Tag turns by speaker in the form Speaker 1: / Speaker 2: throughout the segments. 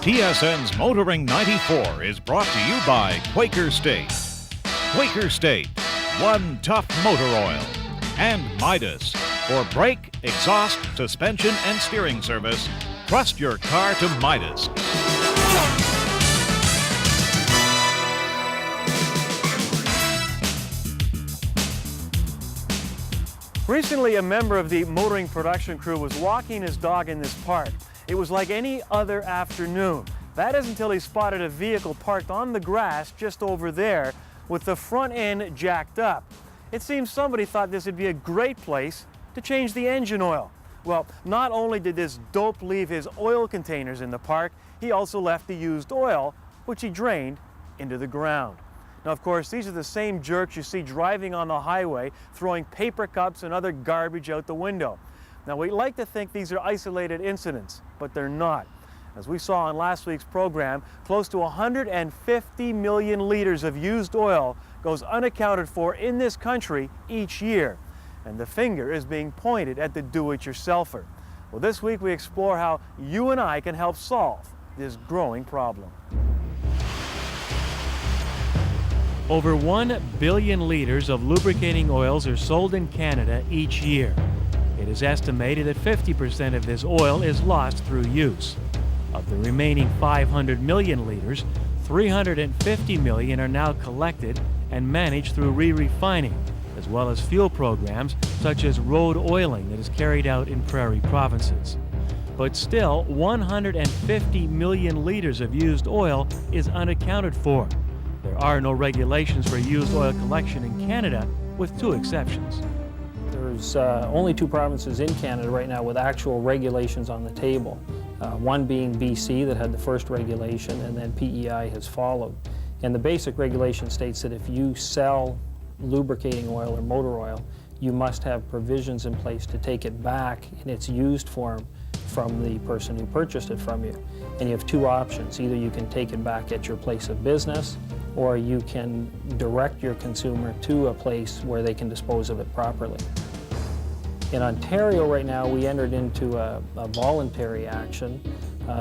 Speaker 1: TSN's Motoring 94 is brought to you by Quaker State. Quaker State, one tough motor oil. And Midas. For brake, exhaust, suspension, and steering service, trust your car to Midas.
Speaker 2: Recently, a member of the motoring production crew was walking his dog in this park. It was like any other afternoon. That is until he spotted a vehicle parked on the grass just over there with the front end jacked up. It seems somebody thought this would be a great place to change the engine oil. Well, not only did this dope leave his oil containers in the park, he also left the used oil, which he drained into the ground. Now, of course, these are the same jerks you see driving on the highway, throwing paper cups and other garbage out the window. Now, we like to think these are isolated incidents, but they're not. As we saw on last week's program, close to 150 million liters of used oil goes unaccounted for in this country each year. And the finger is being pointed at the do-it-yourselfer. Well, this week we explore how you and I can help solve this growing problem. Over 1 billion liters of lubricating oils are sold in Canada each year. It is estimated that 50% of this oil is lost through use. Of the remaining 500 million liters, 350 million are now collected and managed through re-refining, as well as fuel programs such as road oiling that is carried out in prairie provinces. But still, 150 million liters of used oil is unaccounted for. There are no regulations for used oil collection in Canada, with two exceptions.
Speaker 3: There's only two provinces in Canada right now with actual regulations on the table. One being BC that had the first regulation, and then PEI has followed. And the basic regulation states that if you sell lubricating oil or motor oil, you must have provisions in place to take it back in its used form from the person who purchased it from you. And you have two options. Either you can take it back at your place of business, or you can direct your consumer to a place where they can dispose of it properly. In Ontario right now, we entered into a voluntary action.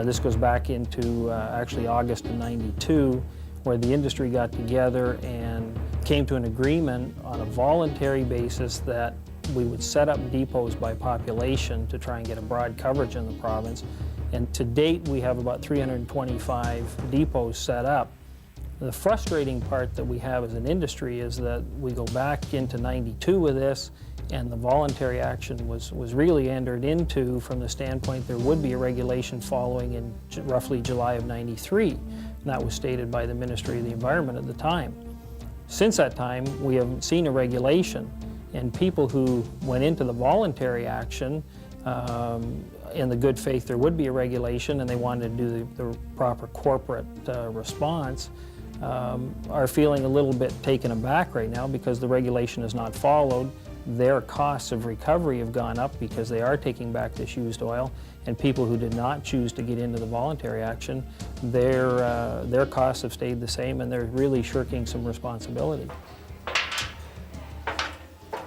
Speaker 3: This goes back into actually August of '92, where the industry got together and came to an agreement on a voluntary basis that we would set up depots by population to try and get a broad coverage in the province. And to date, we have about 325 depots set up. The frustrating part that we have as an industry is that we go back into '92 with this, and the voluntary action was really entered into from the standpoint there would be a regulation following in roughly July of '93. And that was stated by the Ministry of the Environment at the time. Since that time, we haven't seen a regulation, and people who went into the voluntary action in the good faith there would be a regulation and they wanted to do the proper corporate response are feeling a little bit taken aback right now because the regulation is not followed. Their costs of recovery have gone up because they are taking back this used oil, and people who did not choose to get into the voluntary action, their costs have stayed the same, and they're really shirking some responsibility.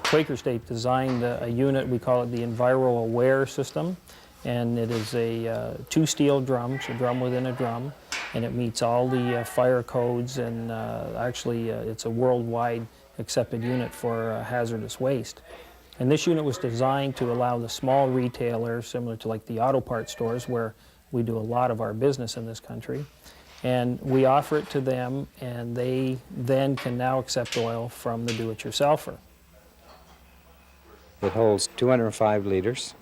Speaker 3: Quaker State designed a unit, we call it the Enviro Aware system, and it is a two steel drums, a drum within a drum, and it meets all the fire codes, and actually it's a worldwide accepted unit for hazardous waste. And this unit was designed to allow the small retailers, similar to like the auto parts stores where we do a lot of our business in this country, and we offer it to them, and they then can now accept oil from the do-it-yourselfer.
Speaker 4: It holds 205 liters.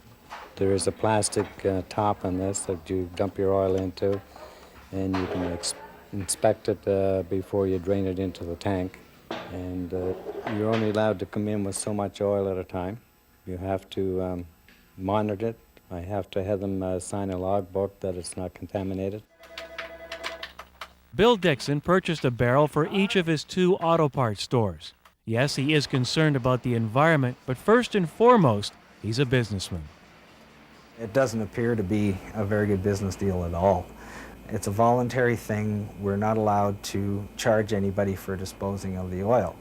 Speaker 4: There is a plastic top on this that you dump your oil into, and you can inspect it before you drain it into the tank. And you're only allowed to come in with so much oil at a time. You have to monitor it. I have to have them sign a logbook that it's not contaminated.
Speaker 2: Bill Dixon purchased a barrel for each of his two auto parts stores. Yes, he is concerned about the environment, but first and foremost, he's a businessman.
Speaker 5: It doesn't appear to be a very good business deal at all. It's a voluntary thing. We're not allowed to charge anybody for disposing of the oil.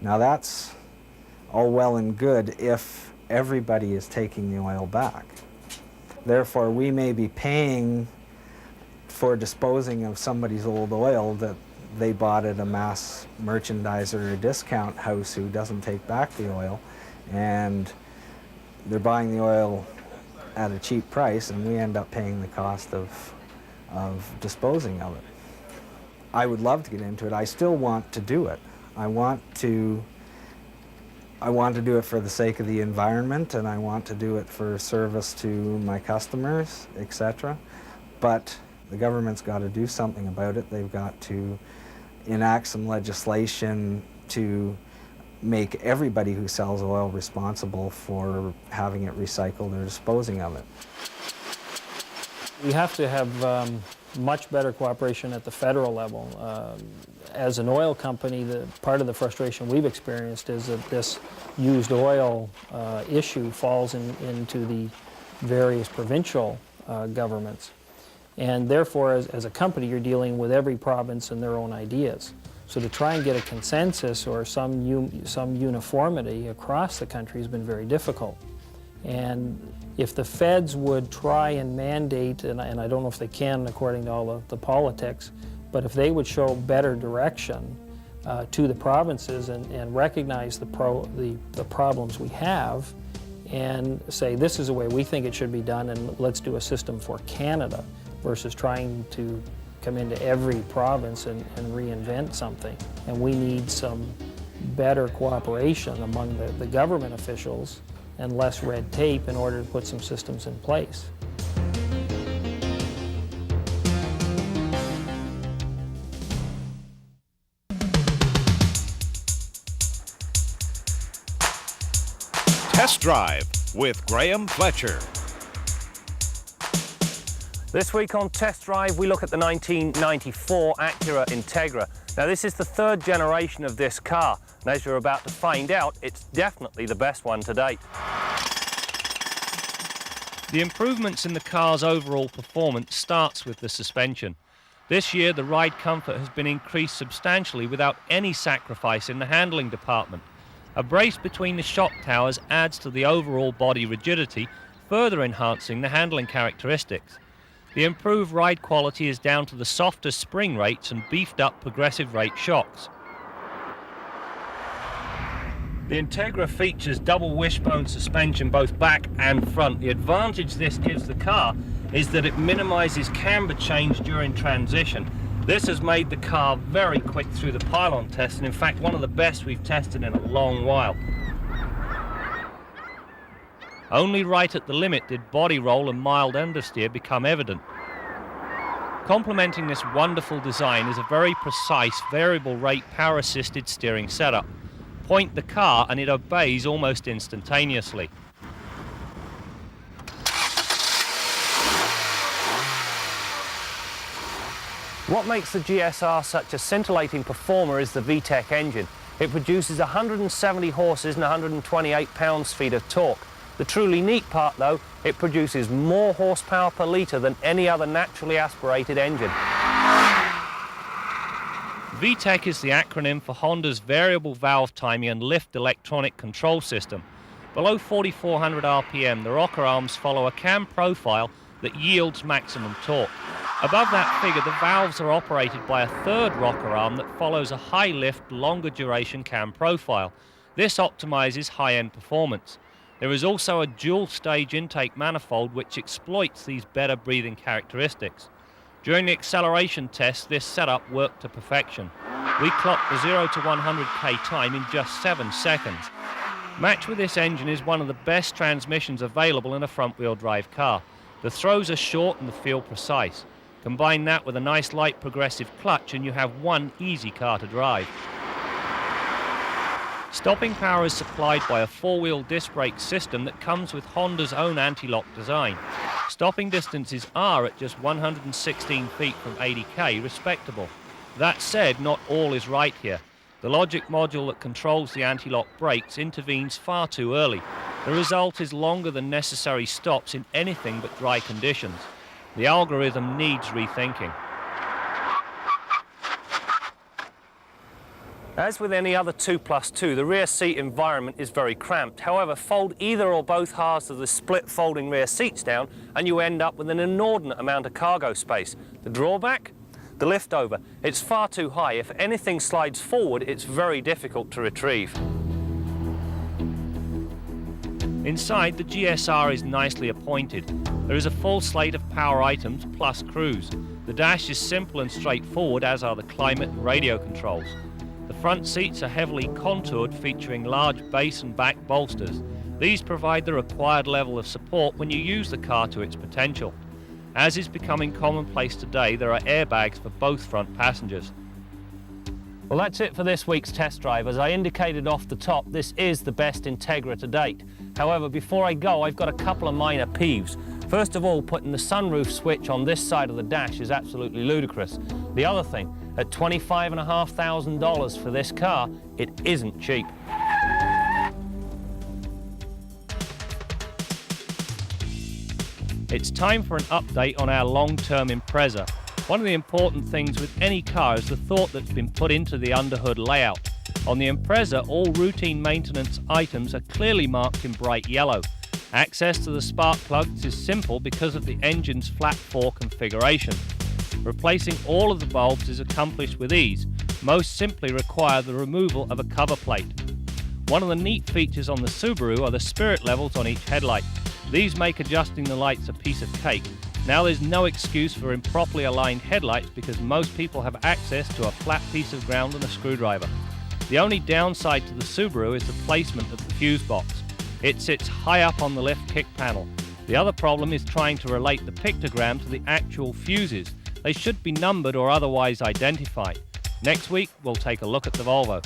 Speaker 5: Now that's all well and good if everybody is taking the oil back. Therefore, we may be paying for disposing of somebody's old oil that they bought at a mass merchandiser or discount house who doesn't take back the oil, and they're buying the oil at a cheap price, and we end up paying the cost of disposing of it. I would love to get into it. I still want to do it. I want to do it for the sake of the environment, and I want to do it for service to my customers, etc. But the government's got to do something about it. They've got to enact some legislation to make everybody who sells oil responsible for having it recycled or disposing of it.
Speaker 3: We have to have much better cooperation at the federal level. As an oil company, part of the frustration we've experienced is that this used oil issue falls into the various provincial governments. And therefore, as a company, you're dealing with every province and their own ideas. So to try and get a consensus or some uniformity across the country has been very difficult. And if the feds would try and mandate, and I don't know if they can according to all of the politics, but if they would show better direction to the provinces and recognize the problems we have and say this is the way we think it should be done and let's do a system for Canada versus trying to come into every province and reinvent something. And we need some better cooperation among the government officials and less red tape in order to put some systems in place.
Speaker 1: Test Drive with Graham Fletcher.
Speaker 6: This week on Test Drive, we look at the 1994 Acura Integra. Now, this is the third generation of this car, and as you're about to find out, it's definitely the best one to date.
Speaker 7: The improvements in the car's overall performance starts with the suspension. This year, the ride comfort has been increased substantially without any sacrifice in the handling department. A brace between the shock towers adds to the overall body rigidity, further enhancing the handling characteristics. The improved ride quality is down to the softer spring rates and beefed up progressive rate shocks. The Integra features double wishbone suspension both back and front. The advantage this gives the car is that it minimizes camber change during transition. This has made the car very quick through the pylon test, and in fact one of the best we've tested in a long while. Only right at the limit did body roll and mild understeer become evident. Complementing this wonderful design is a very precise variable rate power-assisted steering setup. Point the car and it obeys almost instantaneously.
Speaker 6: What makes the GSR such a scintillating performer is the Vtec engine. It produces 170 horses and 128 pounds-feet of torque. The truly neat part, though, it produces more horsepower per litre than any other naturally aspirated engine.
Speaker 7: Vtec is the acronym for Honda's variable valve timing and lift electronic control system. Below 4,400 RPM, the rocker arms follow a cam profile that yields maximum torque. Above that figure, the valves are operated by a third rocker arm that follows a high lift, longer duration cam profile. This optimizes high-end performance. There is also a dual-stage intake manifold which exploits these better breathing characteristics. During the acceleration test, this setup worked to perfection. We clocked the 0 to 100k time in just 7 seconds. Matched with this engine is one of the best transmissions available in a front-wheel drive car. The throws are short and the feel precise. Combine that with a nice light progressive clutch and you have one easy car to drive. Stopping power is supplied by a four-wheel disc brake system that comes with Honda's own anti-lock design. Stopping distances are at just 116 feet from 80k, respectable. That said, not all is right here. The logic module that controls the anti-lock brakes intervenes far too early. The result is longer than necessary stops in anything but dry conditions. The algorithm needs rethinking.
Speaker 6: As with any other 2+2, the rear seat environment is very cramped. However, fold either or both halves of the split folding rear seats down and you end up with an inordinate amount of cargo space. The drawback? The lift over. It's far too high. If anything slides forward, it's very difficult to retrieve.
Speaker 7: Inside, the GSR is nicely appointed. There is a full slate of power items plus cruise. The dash is simple and straightforward, as are the climate and radio controls. The front seats are heavily contoured, featuring large base and back bolsters. These provide the required level of support when you use the car to its potential. As is becoming commonplace today, there are airbags for both front passengers.
Speaker 6: Well, that's it for this week's test drive. As I indicated off the top, this is the best Integra to date. However, before I go, I've got a couple of minor peeves. First of all, putting the sunroof switch on this side of the dash is absolutely ludicrous. The other thing, at $25,500 for this car, it isn't cheap.
Speaker 7: It's time for an update on our long-term Impreza. One of the important things with any car is the thought that's been put into the underhood layout. On the Impreza, all routine maintenance items are clearly marked in bright yellow. Access to the spark plugs is simple because of the engine's flat 4 configuration. Replacing all of the bulbs is accomplished with ease. Most simply require the removal of a cover plate. One of the neat features on the Subaru are the spirit levels on each headlight. These make adjusting the lights a piece of cake. Now there's no excuse for improperly aligned headlights because most people have access to a flat piece of ground and a screwdriver. The only downside to the Subaru is the placement of the fuse box. It sits high up on the left kick panel. The other problem is trying to relate the pictogram to the actual fuses. They should be numbered or otherwise identified. Next week, we'll take a look at the Volvo.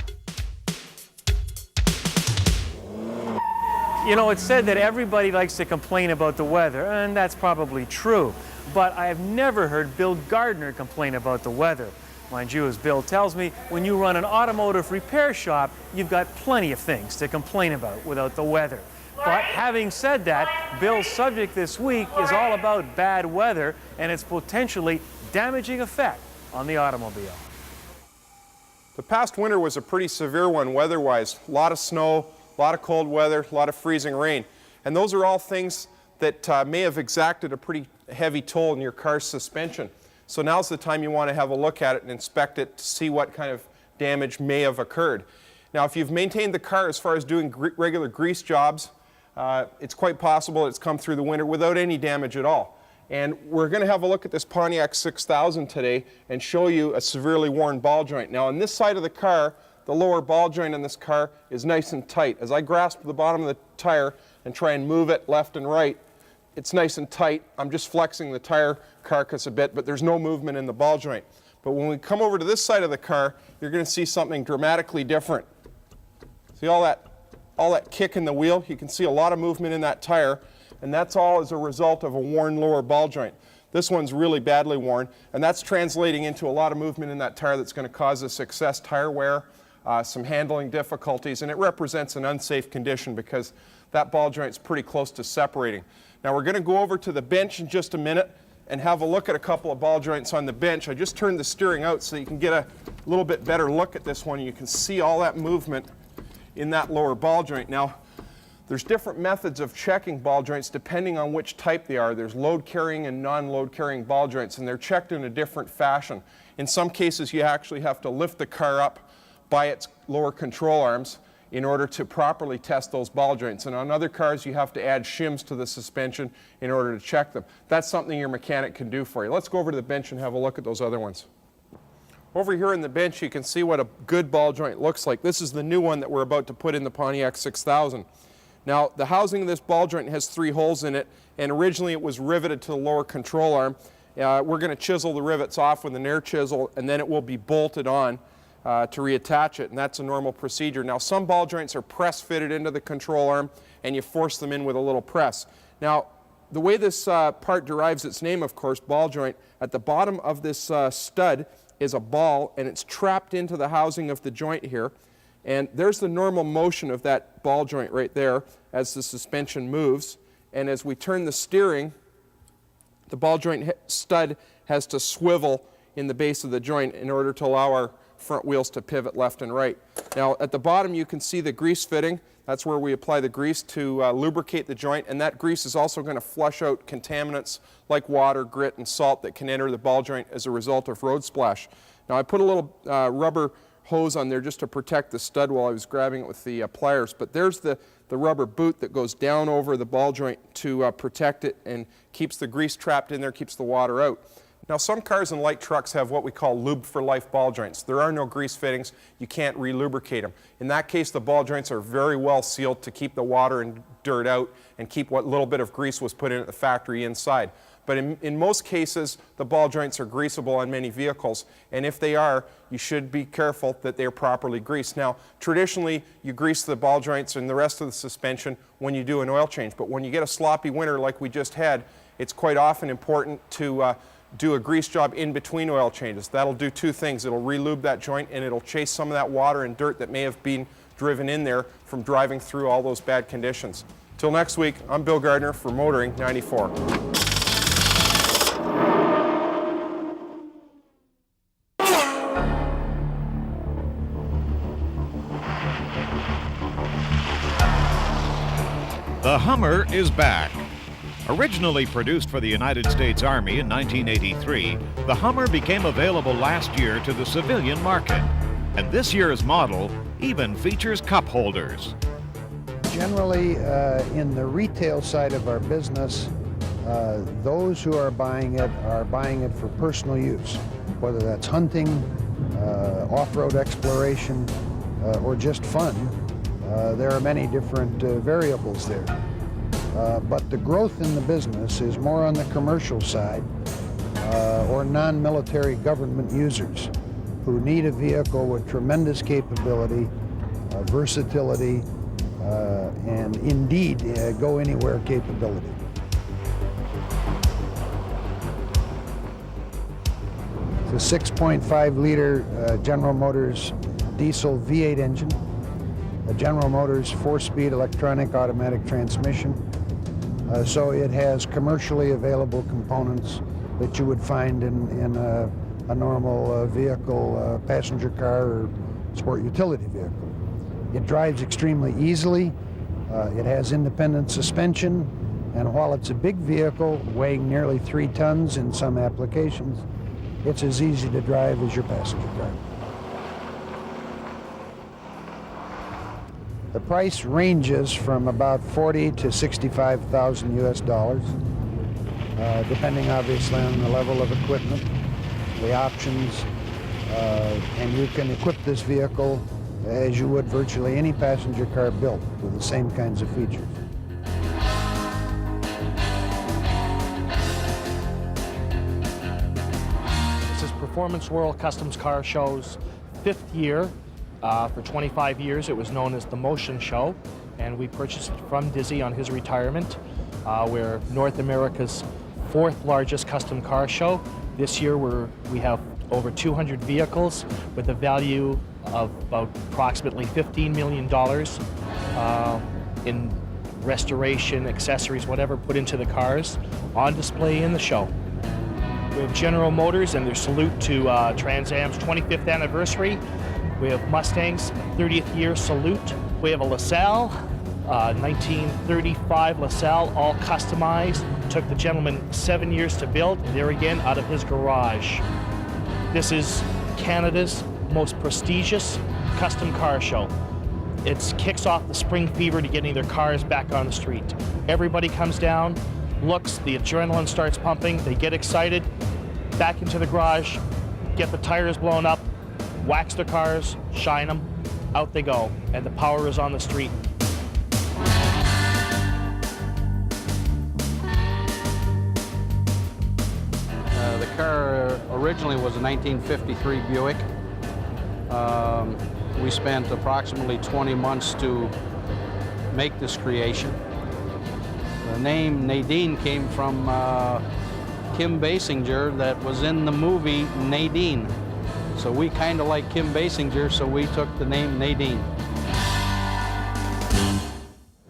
Speaker 2: You know, it's said that everybody likes to complain about the weather, and that's probably true. But I have never heard Bill Gardner complain about the weather. Mind you, as Bill tells me, when you run an automotive repair shop, you've got plenty of things to complain about without the weather. But having said that, Bill's subject this week is all about bad weather and its potentially damaging effect on the automobile.
Speaker 8: The past winter was a pretty severe one weather-wise. A lot of snow, a lot of cold weather, a lot of freezing rain. And those are all things that may have exacted a pretty heavy toll in your car's suspension. So now's the time you want to have a look at it and inspect it to see what kind of damage may have occurred. Now, if you've maintained the car as far as doing regular grease jobs, it's quite possible it's come through the winter without any damage at all. And we're going to have a look at this Pontiac 6000 today and show you a severely worn ball joint. Now, on this side of the car, the lower ball joint in this car is nice and tight. As I grasp the bottom of the tire and try and move it left and right, it's nice and tight. I'm just flexing the tire carcass a bit, but there's no movement in the ball joint. But when we come over to this side of the car, you're going to see something dramatically different. See all that kick in the wheel? You can see a lot of movement in that tire, and that's all as a result of a worn lower ball joint. This one's really badly worn, and that's translating into a lot of movement in that tire that's going to cause us excess tire wear, some handling difficulties, and it represents an unsafe condition because that ball joint's pretty close to separating. Now we're going to go over to the bench in just a minute and have a look at a couple of ball joints on the bench. I just turned the steering out so you can get a little bit better look at this one. You can see all that movement in that lower ball joint. Now, there's different methods of checking ball joints depending on which type they are. There's load carrying and non-load carrying ball joints, and they're checked in a different fashion. In some cases, you actually have to lift the car up by its lower control arms in order to properly test those ball joints. And on other cars, you have to add shims to the suspension in order to check them. That's something your mechanic can do for you. Let's go over to the bench and have a look at those other ones. Over here in the bench, you can see what a good ball joint looks like. This is the new one that we're about to put in the Pontiac 6000. Now, the housing of this ball joint has 3 holes in it, and originally it was riveted to the lower control arm. We're going to chisel the rivets off with an air chisel, and then it will be bolted on to reattach it, and that's a normal procedure. Now, some ball joints are press fitted into the control arm, and you force them in with a little press. Now, the way this part derives its name, of course, ball joint, at the bottom of this stud is a ball, and it's trapped into the housing of the joint here. And there's the normal motion of that ball joint right there as the suspension moves. And as we turn the steering, the ball joint stud has to swivel in the base of the joint in order to allow our front wheels to pivot left and right. Now at the bottom you can see the grease fitting. That's where we apply the grease to lubricate the joint, and that grease is also going to flush out contaminants like water, grit, and salt that can enter the ball joint as a result of road splash. Now I put a little rubber hose on there just to protect the stud while I was grabbing it with the pliers, but there's the rubber boot that goes down over the ball joint to protect it and keeps the grease trapped in there, keeps the water out. Now some cars and light trucks have what we call lube for life ball joints. There are no grease fittings, you can't re-lubricate them. In that case the ball joints are very well sealed to keep the water and dirt out and keep what little bit of grease was put in at the factory inside. But in most cases the ball joints are greasable on many vehicles, and if they are, you should be careful that they're properly greased. Now traditionally you grease the ball joints and the rest of the suspension when you do an oil change, but when you get a sloppy winter like we just had, it's quite often important to do a grease job in between oil changes. That'll do two things. It'll re-lube that joint and it'll chase some of that water and dirt that may have been driven in there from driving through all those bad conditions. Till next week, I'm Bill Gardner for Motoring 94.
Speaker 1: The Hummer is back. Originally produced for the United States Army in 1983, the Hummer became available last year to the civilian market. And this year's model even features cup holders.
Speaker 9: Generally, in the retail side of our business, those who are buying it for personal use, whether that's hunting, off-road exploration, or just fun. There are many different variables there. But the growth in the business is more on the commercial side or non-military government users who need a vehicle with tremendous capability, versatility, and indeed go-anywhere capability. It's a 6.5-liter General Motors diesel V8 engine, a General Motors 4-speed electronic automatic transmission. So it has commercially available components that you would find in a normal vehicle, passenger car or sport utility vehicle. It drives extremely easily. It has independent suspension, and while it's a big vehicle weighing nearly 3 tons in some applications, it's as easy to drive as your passenger car. The price ranges from about $40,000 to $65,000 US, depending obviously on the level of equipment, the options, and you can equip this vehicle as you would virtually any passenger car built with the same kinds of features.
Speaker 10: This is Performance World Customs Car Show's 5th year. For 25 years, it was known as the Motion Show, and we purchased it from Dizzy on his retirement. We're North America's 4th largest custom car show. This year, we have over 200 vehicles with a value of about approximately $15 million in restoration, accessories, whatever, put into the cars on display in the show. We have General Motors and their salute to Trans Am's 25th anniversary. We have Mustang's 30th year salute. We have a LaSalle, 1935 LaSalle, all customized. Took the gentleman 7 years to build, there again out of his garage. This is Canada's most prestigious custom car show. It kicks off the spring fever to getting their cars back on the street. Everybody comes down, looks, the adrenaline starts pumping, they get excited, back into the garage, get the tires blown up, wax their cars, shine them, out they go, and the power is on the street.
Speaker 11: The car originally was a 1953 Buick. We spent approximately 20 months to make this creation. The name Nadine came from Kim Basinger that was in the movie Nadine. So we kind of like Kim Basinger, so we took the name Nadine.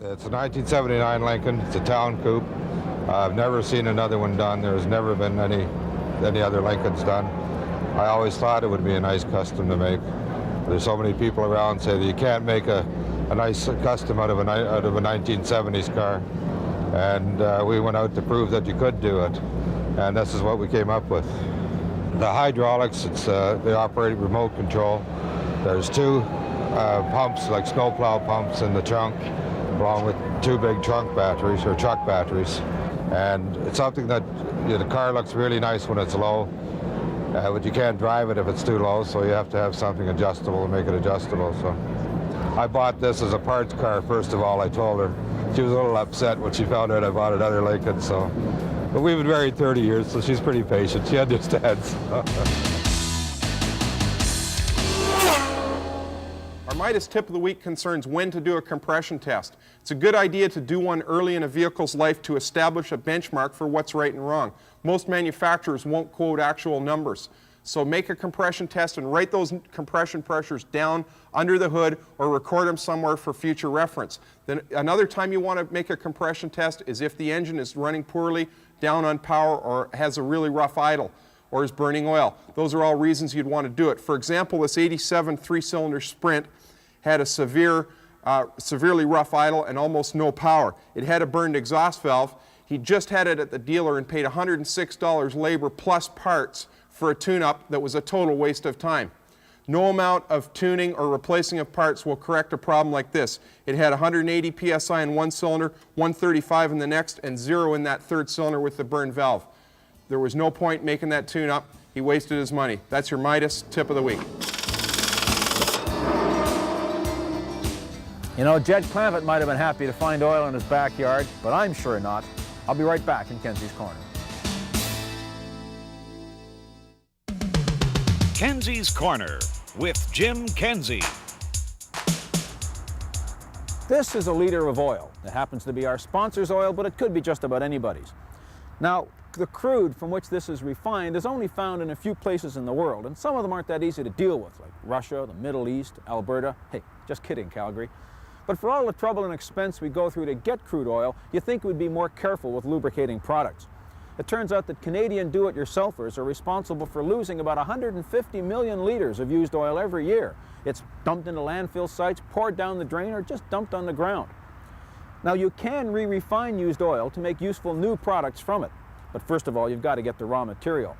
Speaker 12: It's a 1979 Lincoln. It's a town coupe. I've never seen another one done. There's never been any other Lincolns done. I always thought it would be a nice custom to make. There's so many people around say that you can't make a nice custom out of a 1970s car. And we went out to prove that you could do it. And this is what we came up with. The hydraulics, they operate remote control. There's two pumps, like snowplow pumps in the trunk, along with two big trunk batteries, or truck batteries. And it's something that, the car looks really nice when it's low, but you can't drive it if it's too low, so you have to have something adjustable to make it adjustable. So I bought this as a parts car, first of all, I told her. She was a little upset when she found out I bought another Lincoln, so. But we've been married 30 years, so she's pretty patient. She understands.
Speaker 8: Our Midas tip of the week concerns when to do a compression test. It's a good idea to do one early in a vehicle's life to establish a benchmark for what's right and wrong. Most manufacturers won't quote actual numbers. So make a compression test and write those compression pressures down under the hood or record them somewhere for future reference. Then another time you want to make a compression test is if the engine is running poorly, down on power, or has a really rough idle, or is burning oil. Those are all reasons you'd want to do it. For example, this 87 three-cylinder Sprint had a severely rough idle and almost no power. It had a burned exhaust valve. He just had it at the dealer and paid $106 labor plus parts for a tune-up that was a total waste of time. No amount of tuning or replacing of parts will correct a problem like this. It had 180 psi in one cylinder, 135 in the next, and 0 in that third cylinder with the burned valve. There was no point making that tune-up. He wasted his money. That's your Midas tip of the week.
Speaker 13: You know, Jed Clampett might have been happy to find oil in his backyard, but I'm sure not. I'll be right back in Kenzie's Corner.
Speaker 1: Kenzie's Corner with Jim Kenzie.
Speaker 13: This is a liter of oil. It happens to be our sponsor's oil, but it could be just about anybody's. Now, the crude from which this is refined is only found in a few places in the world, and some of them aren't that easy to deal with, like Russia, the Middle East, Alberta. Hey, just kidding, Calgary. But for all the trouble and expense we go through to get crude oil, you'd think we'd be more careful with lubricating products. It turns out that Canadian do-it-yourselfers are responsible for losing about 150 million liters of used oil every year. It's dumped into landfill sites, poured down the drain, or just dumped on the ground. Now, you can re-refine used oil to make useful new products from it. But first of all, you've got to get the raw material.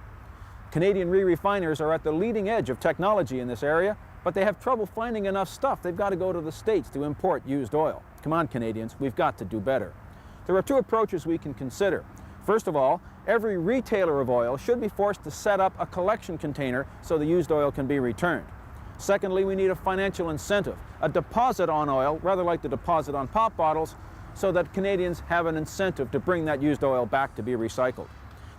Speaker 13: Canadian re-refiners are at the leading edge of technology in this area, but they have trouble finding enough stuff. They've got to go to the States to import used oil. Come on, Canadians, we've got to do better. There are two approaches we can consider. First of all, every retailer of oil should be forced to set up a collection container so the used oil can be returned. Secondly, we need a financial incentive, a deposit on oil, rather like the deposit on pop bottles, so that Canadians have an incentive to bring that used oil back to be recycled.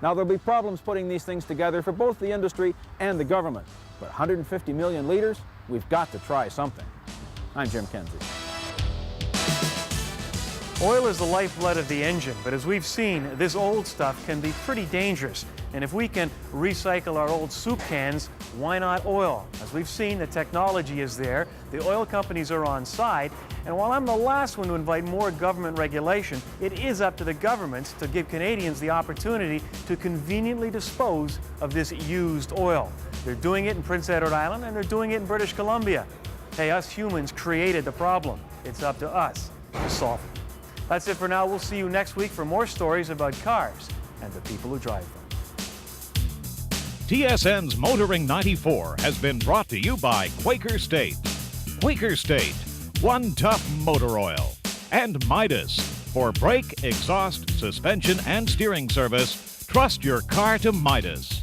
Speaker 13: Now, there'll be problems putting these things together for both the industry and the government, but 150 million liters, we've got to try something. I'm Jim Kenzie.
Speaker 2: Oil is the lifeblood of the engine, but as we've seen, this old stuff can be pretty dangerous. And if we can recycle our old soup cans, why not oil? As we've seen, the technology is there, the oil companies are on side, and while I'm the last one to invite more government regulation, it is up to the governments to give Canadians the opportunity to conveniently dispose of this used oil. They're doing it in Prince Edward Island, and they're doing it in British Columbia. Hey, us humans created the problem. It's up to us to solve it. That's it for now. We'll see you next week for more stories about cars and the people who drive them.
Speaker 1: TSN's Motoring 94 has been brought to you by Quaker State. Quaker State, one tough motor oil. And Midas. For brake, exhaust, suspension, and steering service, trust your car to Midas.